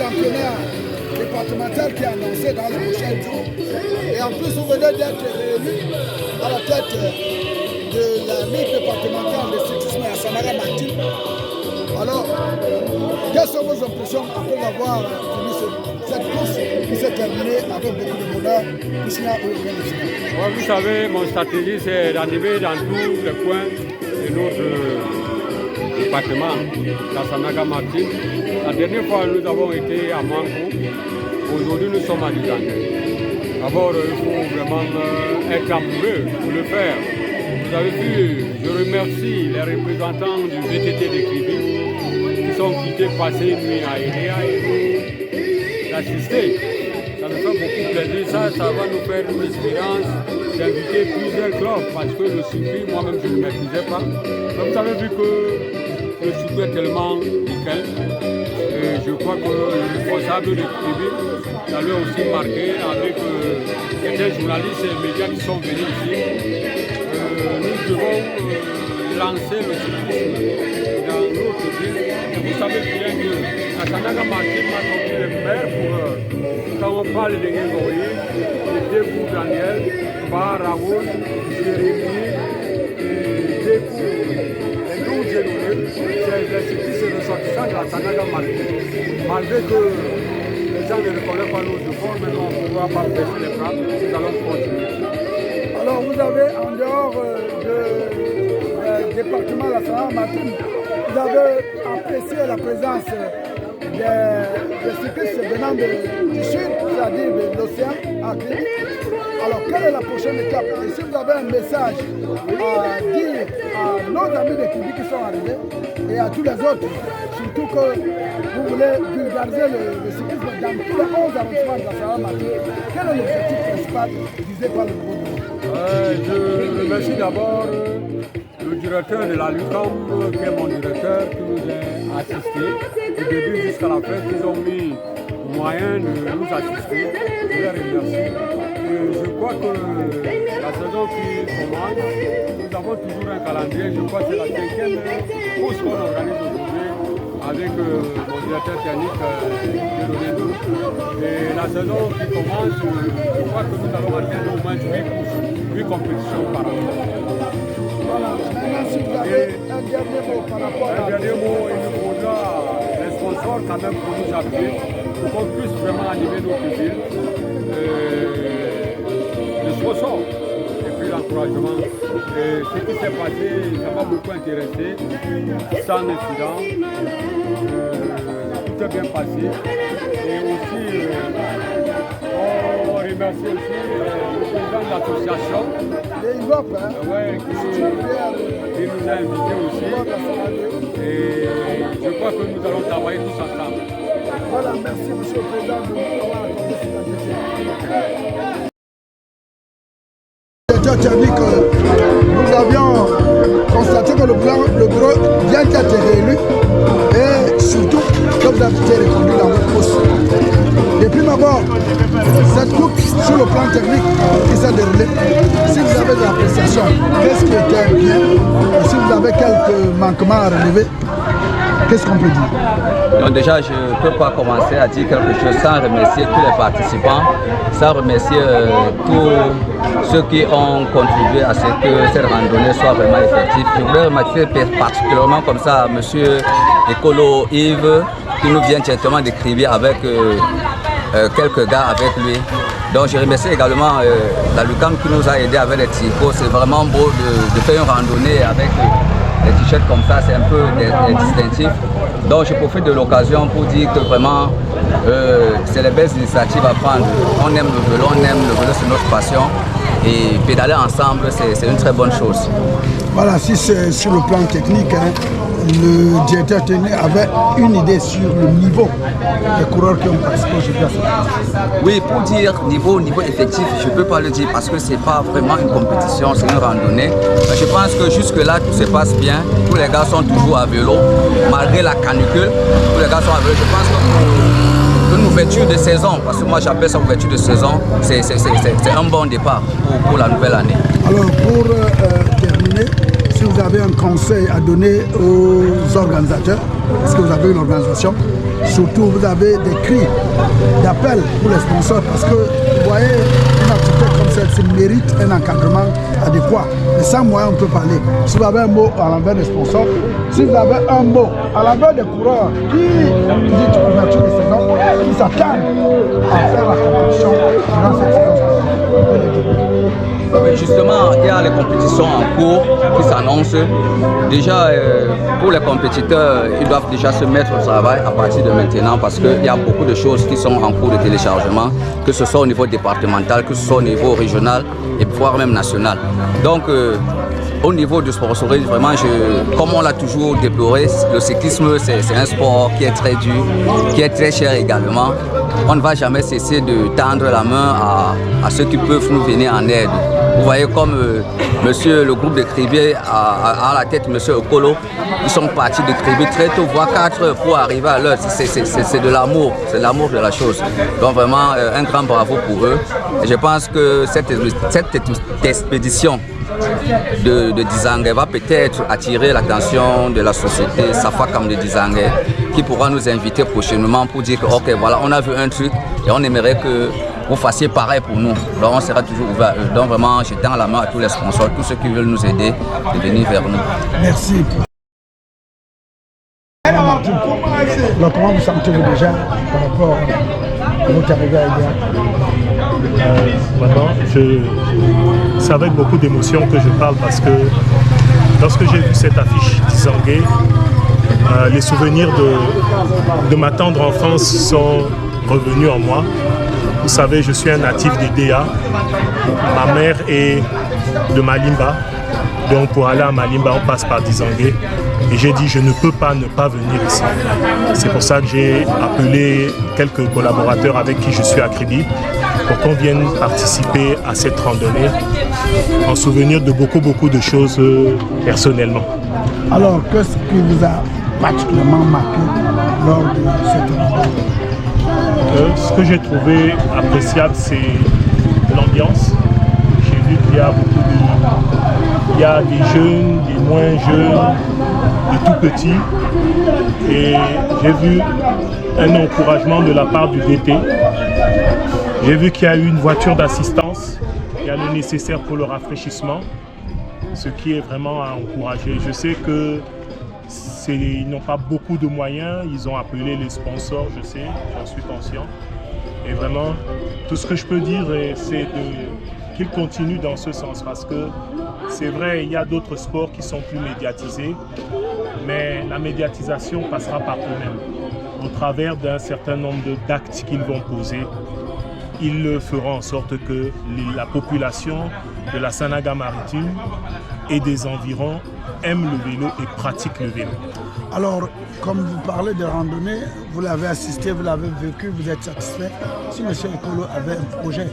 championnat départemental qui est annoncé dans les prochains jours. Et en plus, vous venez d'être réélu à la tête de la Ligue départementale de cyclisme à Samara Martin. Alors, quelles sont vos impressions après avoir fini cette course qui s'est terminée avec beaucoup de bonheur ici à l'Organisation? Vous savez, mon stratégie, c'est d'arriver dans tous les coins de notre département, la Sanaga Martin. La dernière fois, nous avons été à Manko. Aujourd'hui, nous sommes à Dizangé. D'abord, il faut vraiment être amoureux pour le faire. Vous avez vu, je remercie les représentants du VTT de Kribi qui sont quittés passer une nuit à Iréa et d'assister. Ça me fait beaucoup plaisir. Ça va nous faire une expérience d'inviter plusieurs clubs parce que le circuit, moi-même, je ne le maîtrisais pas. Donc, vous avez vu que le circuit est tellement nickel. Et je crois que le responsable de Kribi, ça lui a aussi marqué avec certains journalistes et médias qui sont venus ici. Nous devons lancer le cyclisme dans notre ville. Vous savez bien que à Sanaga Martin m'a donné le meilleur coureur. Quand on parle de Nguengoye, de Dekou Daniel, Bar Raoul, Jérémy, Dekou, les 12 généraux, c'est les cyclistes ressortissants de la Sanaga Martin. Malgré que les gens ne reconnaissent pas nos efforts, mais on ne pourra pas baisser les bras, nous allons continuer. Alors vous avez, en dehors du département de la Sanaga Martin, vous avez apprécié la présence des cyclistes venant du sud, c'est-à-dire de l'océan Atlantique. Alors quelle est la prochaine étape? Et si vous avez un message à dire à nos amis de Kribi qui sont arrivés et à tous les autres, surtout que vous voulez vulgariser le cyclisme dans tous les 11 arrondissements de la Sanaga Martin, quel est l'objectif principal visé par le gouvernement? Je remercie d'abord le directeur de la LUCAM, qui est mon directeur, qui nous a assistés du début jusqu'à la fin, qu'ils ont mis moyen de nous assister. Je les remercie. Et je crois que la saison qui commence, nous avons toujours un calendrier. Je crois que c'est la 5e course qu'on organise aujourd'hui avec mon directeur technique et la saison qui commence, je crois que nous allons atteindre au moins 8 compétitions par an. Voilà, maintenant si vous avez un dernier mot par rapport à... Un dernier mot, il nous faudra les sponsors quand même pour nous appuyer, pour qu'on puisse vraiment animer notre ville. Le sponsor et puis l'encouragement. Et ce qui s'est passé, ça m'a beaucoup intéressé, sans incident. Tout est bien passé. Et aussi, on remercie aussi le président de l'association. Qui nous a invités aussi. Et je crois que nous allons travailler tous ensemble. Voilà, merci monsieur le président de nous avoir accordé cette technique. Nous avions constaté que le bureau vient d'être réélu et surtout que vous avez été reconduit dans votre poste. Depuis d'abord, cette course sur le plan technique qui s'est déroulée, si vous avez des appréciations, qu'est-ce qui était bien? Et si vous avez quelques manquements à relever, qu'est-ce qu'on peut dire? Donc déjà, je ne peux pas commencer à dire quelque chose sans remercier tous les participants, sans remercier tous ceux qui ont contribué à ce que cette randonnée soit vraiment effective. Je voudrais remercier particulièrement comme ça M. Écolo Yves, qui nous vient directement de Kribi avec quelques gars avec lui. Donc je remercie également la LUCAM qui nous a aidés avec les tricots. C'est vraiment beau de faire une randonnée avec les t-shirts comme ça, c'est un peu distinctif. Donc je profite de l'occasion pour dire que vraiment c'est les belles initiatives à prendre. On aime le vélo, c'est notre passion. Et pédaler ensemble, c'est une très bonne chose. Voilà, si c'est sur le plan technique, hein, le directeur technique avait une idée sur le niveau des coureurs qui ont participé aujourd'hui à cette course. Oui, pour dire niveau effectif, je ne peux pas le dire parce que ce n'est pas vraiment une compétition, c'est une randonnée. Je pense que jusque-là, tout se passe bien. Tous les gars sont toujours à vélo, malgré la canicule. Tous les gars sont à vélo. Je pense que une ouverture de saison, parce que moi j'appelle ça ouverture de saison, c'est un bon départ pour la nouvelle année. Alors pour terminer, si vous avez un conseil à donner aux organisateurs, est-ce que vous avez une organisation, surtout vous avez des cris d'appel pour les sponsors parce que vous voyez, une activité comme celle-ci mérite un encadrement adéquat. Et sans moyen, on peut parler. Si vous avez un mot à l'envers des sponsors, si vous avez un mot à l'envers des coureurs qui disent ouverture de saison, qui s'attendent à faire la compétition durant cette saison. Oui, justement, il y a les compétitions en cours qui s'annoncent. Déjà, pour les compétiteurs, ils doivent déjà se mettre au travail à partir de maintenant parce qu'il y a beaucoup de choses qui sont en cours de téléchargement, que ce soit au niveau départemental, que ce soit au niveau régional et voire même national. Donc, au niveau du sponsoring, vraiment, comme on l'a toujours déploré, le cyclisme, c'est un sport qui est très dur, qui est très cher également. On ne va jamais cesser de tendre la main à ceux qui peuvent nous venir en aide. Vous voyez comme monsieur, le groupe de Kribier à la tête, monsieur Okolo, ils sont partis de Kribier très tôt, voire 4 heures pour arriver à l'heure. C'est de l'amour, c'est l'amour de la chose. Donc vraiment, un grand bravo pour eux. Et je pense que cette expédition de Dizangue va peut-être attirer l'attention de la société Safakam de Dizangue qui pourra nous inviter prochainement pour dire que ok, voilà, on a vu un truc et on aimerait que vous fassiez pareil pour nous. Donc on sera toujours ouvert. Donc vraiment, je tends la main à tous les sponsors, tous ceux qui veulent nous aider de venir vers nous. Merci. Alors, comment vous sentez-vous déjà par rapport à votre arrivée à Idéal? C'est avec beaucoup d'émotion que je parle parce que lorsque j'ai vu cette affiche Dizangue, les souvenirs de ma tendre enfance sont revenus en moi. Vous savez, je suis un natif d'Idéa. Ma mère est de Malimba. Donc pour aller à Malimba, on passe par Dizangue. Et j'ai dit, je ne peux pas ne pas venir ici. C'est pour ça que j'ai appelé quelques collaborateurs avec qui je suis à Kribi pour qu'on vienne participer à cette randonnée en souvenir de beaucoup de choses personnellement. Alors, qu'est-ce qui vous a particulièrement marqué lors de cette randonnée? Ce que j'ai trouvé appréciable, c'est l'ambiance. J'ai vu qu'il y a il y a des jeunes, des moins jeunes, des tout petits. Et j'ai vu un encouragement de la part du VT. J'ai vu qu'il y a eu une voiture d'assistance. Il y a le nécessaire pour le rafraîchissement, ce qui est vraiment à encourager. Je sais qu'ils n'ont pas beaucoup de moyens. Ils ont appelé les sponsors, je sais, j'en suis conscient. Et vraiment, tout ce que je peux dire, c'est qu'ils continuent dans ce sens parce que c'est vrai, il y a d'autres sports qui sont plus médiatisés, mais la médiatisation passera par eux-mêmes. Au travers d'un certain nombre d'actes qu'ils vont poser, ils feront en sorte que la population de la Sanaga maritime et des environs aime le vélo et pratique le vélo. Alors, comme vous parlez de randonnée, vous l'avez assisté, vous l'avez vécu, vous êtes satisfait. Si M. Okolo avait un projet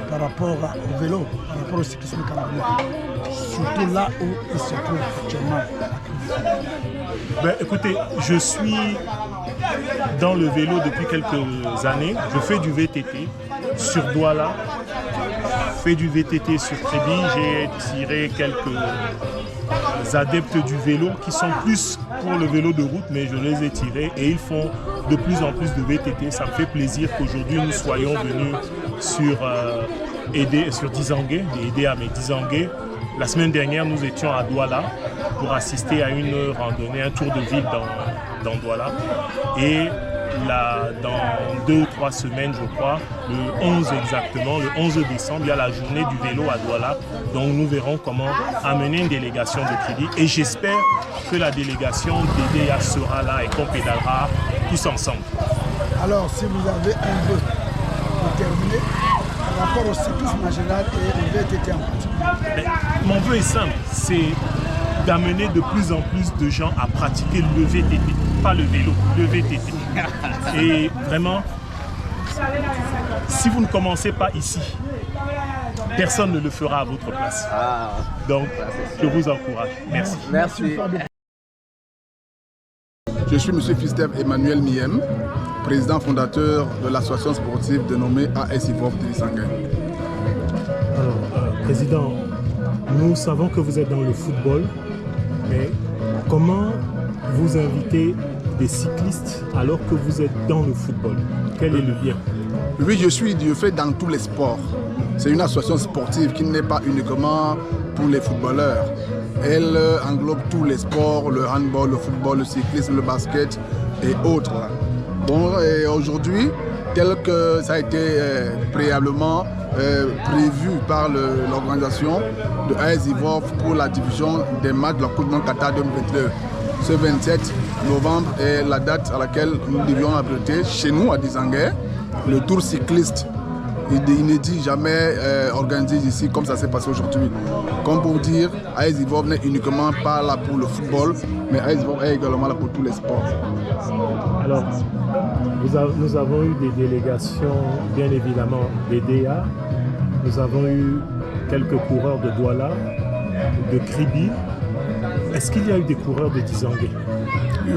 par rapport au vélo, par rapport au cyclisme camerounais, surtout là où il se trouve actuellement. Ben, écoutez, je suis dans le vélo depuis quelques années. Je fais du VTT sur Douala, je fais du VTT sur Kribi. J'ai tiré quelques adeptes du vélo qui sont plus pour le vélo de route, mais je les ai tirés et ils font de plus en plus de VTT. Ça me fait plaisir qu'aujourd'hui nous soyons venus sur Dizangue, aider à mes Dizangue. La semaine dernière, nous étions à Douala pour assister à une randonnée, un tour de ville dans Douala. Et là, dans 2 ou 3 semaines, je crois, le 11 exactement, le 11 décembre, il y a la journée du vélo à Douala. Donc nous verrons comment amener une délégation de Kribi. Et j'espère que la délégation d'EDEA sera là et qu'on pédalera tous ensemble. Alors, si vous avez un vœu pour terminer, par rapport au cyclisme en général et au VTT en particulier. Mon vœu est simple, c'est d'amener de plus en plus de gens à pratiquer le VTT, pas le vélo, le VTT. Et vraiment, si vous ne commencez pas ici, personne ne le fera à votre place. Donc, je vous encourage. Merci. Merci. Je suis M. Fistev Emmanuel Miem, président fondateur de l'association sportive dénommée ASIFOF de Dizangue. Alors, président, nous savons que vous êtes dans le football, mais comment vous invitez des cyclistes alors que vous êtes dans le football? Quel est le lien? Oui, je fais dans tous les sports. C'est une association sportive qui n'est pas uniquement pour les footballeurs. Elle englobe tous les sports, le handball, le football, le cyclisme, le basket et autres. Bon, aujourd'hui, tel que ça a été préalablement prévu par l'organisation de AS Ivoire pour la diffusion des matchs de la Coupe du Monde Qatar 2022. Ce 27 novembre est la date à laquelle nous devions abriter chez nous à Dizangué le tour cycliste inédit jamais organisé ici comme ça s'est passé aujourd'hui. Comme pour dire, AS Ivoire n'est uniquement pas là pour le football, mais AS Ivoire est également là pour tous les sports. Alors, nous avons eu des délégations, bien évidemment, des DA. Nous avons eu quelques coureurs de Douala, de Kribi. Est-ce qu'il y a eu des coureurs de Dizangué?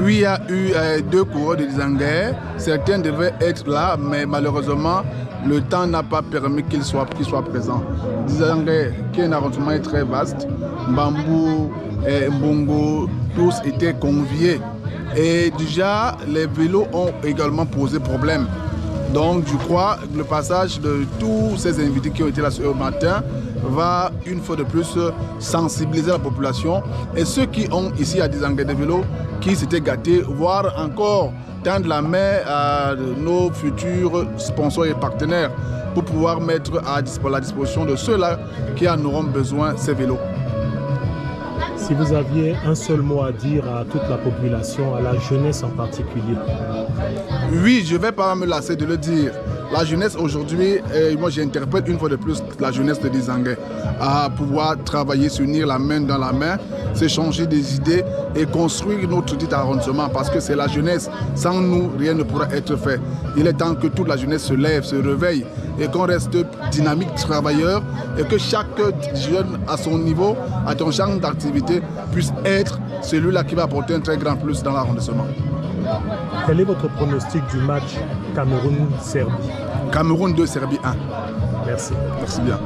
Oui, il y a eu 2 coureurs de Dizangué. Certains devaient être là, mais malheureusement, le temps n'a pas permis qu'ils soient présents. Dizangué, qui est un arrondissement très vaste, Mbambou et Mbongo, tous étaient conviés. Et déjà, les vélos ont également posé problème. Donc, je crois que le passage de tous ces invités qui ont été là ce matin va une fois de plus sensibiliser la population et ceux qui ont ici à Dizangué des vélos qui s'étaient gâtés, voire encore tendre la main à nos futurs sponsors et partenaires pour pouvoir mettre à la disposition de ceux-là qui en auront besoin ces vélos. Si vous aviez un seul mot à dire à toute la population, à la jeunesse en particulier. Oui, je ne vais pas me lasser de le dire. La jeunesse aujourd'hui, moi j'interpelle une fois de plus la jeunesse de Dizangué à pouvoir travailler, s'unir la main dans la main, s'échanger des idées et construire notre petit arrondissement parce que c'est la jeunesse. Sans nous, rien ne pourra être fait. Il est temps que toute la jeunesse se lève, se réveille et qu'on reste dynamique, travailleur et que chaque jeune à son niveau, à son champ d'activité, puisse être celui-là qui va apporter un très grand plus dans l'arrondissement. Quel est votre pronostic du match Cameroun-Serbie? Cameroun 2, Serbie 1. Merci. Merci bien.